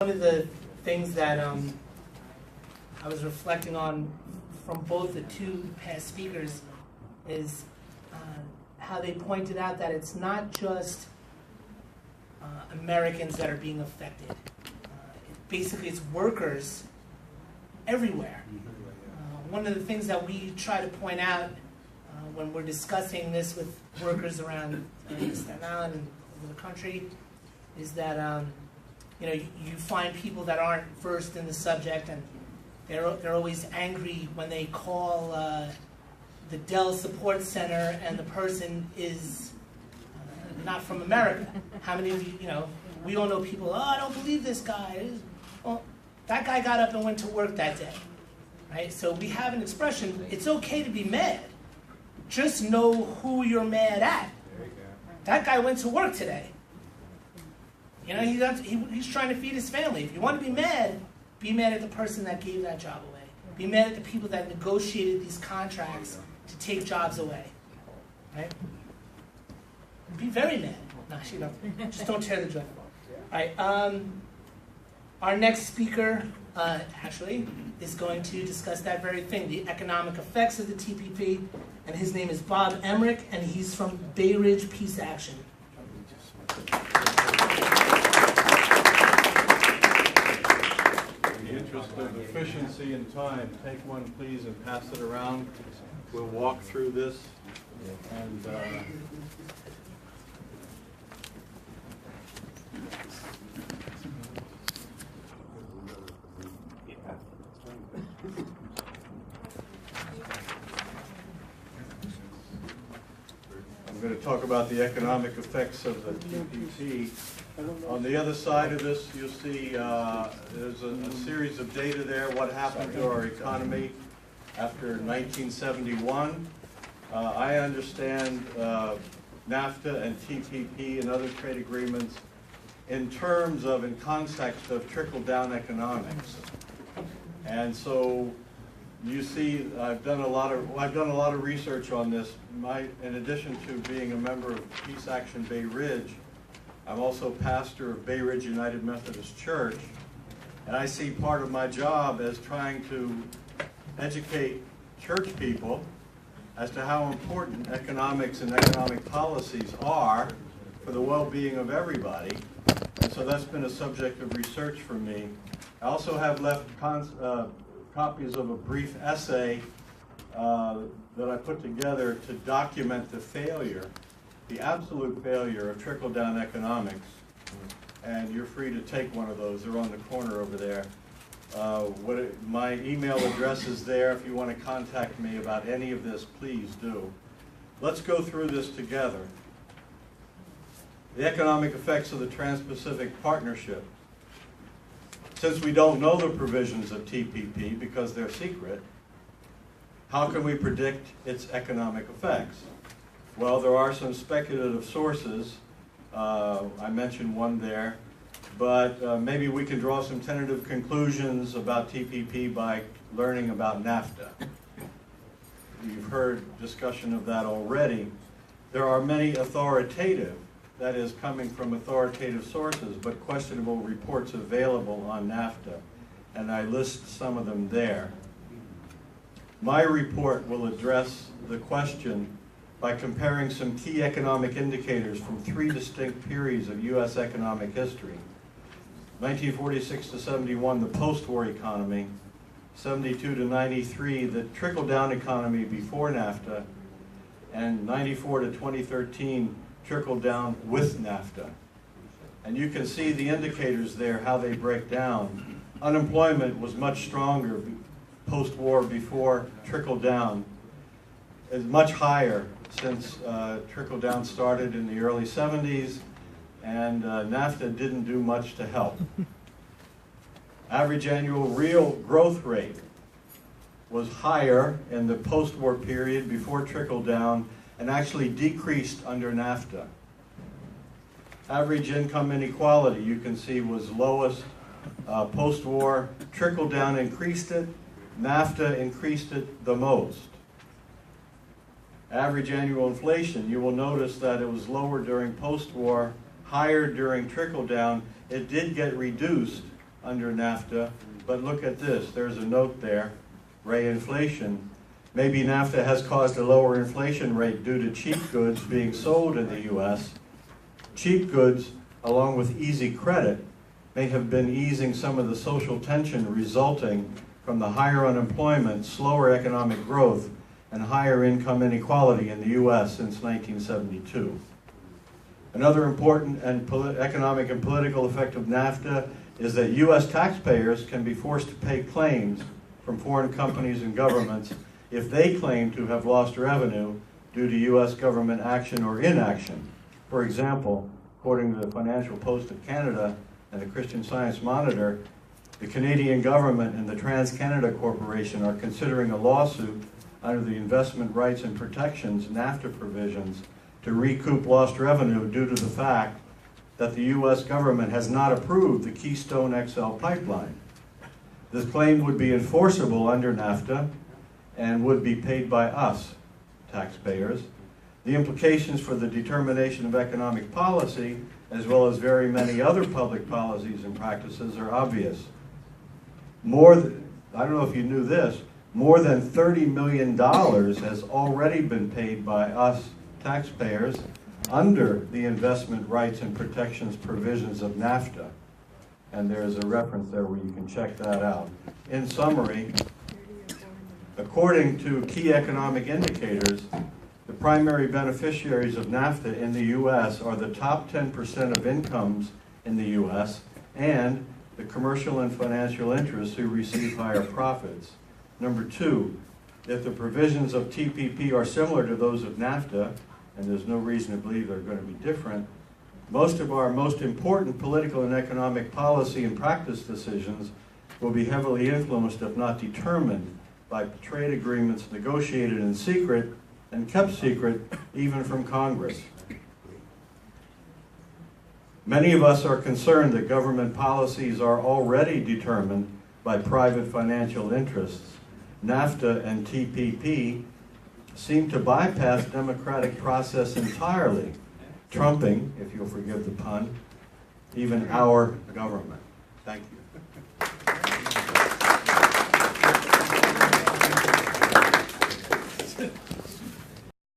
One of the things that I was reflecting on from both the two past speakers is how they pointed out that it's not just Americans that are being affected. Basically, it's workers everywhere. One of the things that we try to point out when we're discussing this with workers around Staten Island and over the country is that you find people that aren't versed in the subject, and they're always angry when they call the Dell Support Center and the person is not from America. How many of you, we all know people, oh, I don't believe this guy. Well, that guy got up and went to work that day, right? So we have an expression, it's okay to be mad. Just know who you're mad at. That guy went to work today. He's trying to feed his family. If you want to be mad at the person that gave that job away. Be mad at the people that negotiated these contracts to take jobs away, right? Be very mad. No, just don't tear the joint apart. All right. Our next speaker, actually, is going to discuss that very thing, the economic effects of the TPP, and his name is Bob Emerick, and he's from Bay Ridge Peace Action. In the interest of efficiency and time, take one, please, and pass it around. We'll walk through this, and I'm going to talk about the economic effects of the TPP. On the other side of this, you'll see there's a series of data there, what happened to our economy after 1971. I understand NAFTA and TPP and other trade agreements in terms of, in context of trickle-down economics. And so you see, I've done a lot of research on this. In addition to being a member of Peace Action Bay Ridge, I'm also pastor of Bay Ridge United Methodist Church, and I see part of my job as trying to educate church people as to how important economics and economic policies are for the well-being of everybody. And so that's been a subject of research for me. I also have left copies of a brief essay that I put together to document the failure, the absolute failure of trickle-down economics. And you're free to take one of those. They're on the corner over there. My email address is there. If you want to contact me about any of this, please do. Let's go through this together. The economic effects of the Trans-Pacific Partnership. Since we don't know the provisions of TPP because they're secret, how can we predict its economic effects? Well, there are some speculative sources. I mentioned one there. But maybe we can draw some tentative conclusions about TPP by learning about NAFTA. You've heard discussion of that already. There are many authoritative, that is coming from authoritative sources, but questionable reports available on NAFTA, and I list some of them there. My report will address the question by comparing some key economic indicators from 3 distinct periods of U.S. economic history. 1946 to 71, the post-war economy. 72 to 93, the trickle-down economy before NAFTA. And 94 to 2013, trickle-down with NAFTA. And you can see the indicators there, how they break down. Unemployment was much stronger post-war before trickle-down. It's much higher since trickle-down started in the early 70s. And NAFTA didn't do much to help. Average annual real growth rate was higher in the post-war period before trickle-down and actually decreased under NAFTA. Average income inequality, you can see, was lowest post-war. Trickle-down increased it. NAFTA increased it the most. Average annual inflation, you will notice that it was lower during post-war, higher during trickle-down. It did get reduced under NAFTA, but look at this. There's a note there, re-inflation. Maybe NAFTA has caused a lower inflation rate due to cheap goods being sold in the U.S. Cheap goods, along with easy credit, may have been easing some of the social tension resulting from the higher unemployment, slower economic growth, and higher income inequality in the U.S. since 1972. Another important and economic and political effect of NAFTA is that U.S. taxpayers can be forced to pay claims from foreign companies and governments if they claim to have lost revenue due to U.S. government action or inaction. For example, according to the Financial Post of Canada and the Christian Science Monitor, the Canadian government and the Trans-Canada Corporation are considering a lawsuit under the Investment Rights and Protections NAFTA provisions to recoup lost revenue due to the fact that the U.S. government has not approved the Keystone XL pipeline. This claim would be enforceable under NAFTA and would be paid by us, taxpayers. The implications for the determination of economic policy, as well as very many other public policies and practices, are obvious. I don't know if you knew this, more than $30 million has already been paid by us taxpayers under the investment rights and protections provisions of NAFTA. And there's a reference there where you can check that out. In summary, according to key economic indicators, the primary beneficiaries of NAFTA in the U.S. are the top 10% of incomes in the U.S. and the commercial and financial interests who receive higher profits. Number two, if the provisions of TPP are similar to those of NAFTA, and there's no reason to believe they're going to be different, most of our most important political and economic policy and practice decisions will be heavily influenced, if not determined, by trade agreements negotiated in secret and kept secret even from Congress. Many of us are concerned that government policies are already determined by private financial interests. NAFTA and TPP seem to bypass democratic process entirely, trumping, if you'll forgive the pun, even our government. Thank you.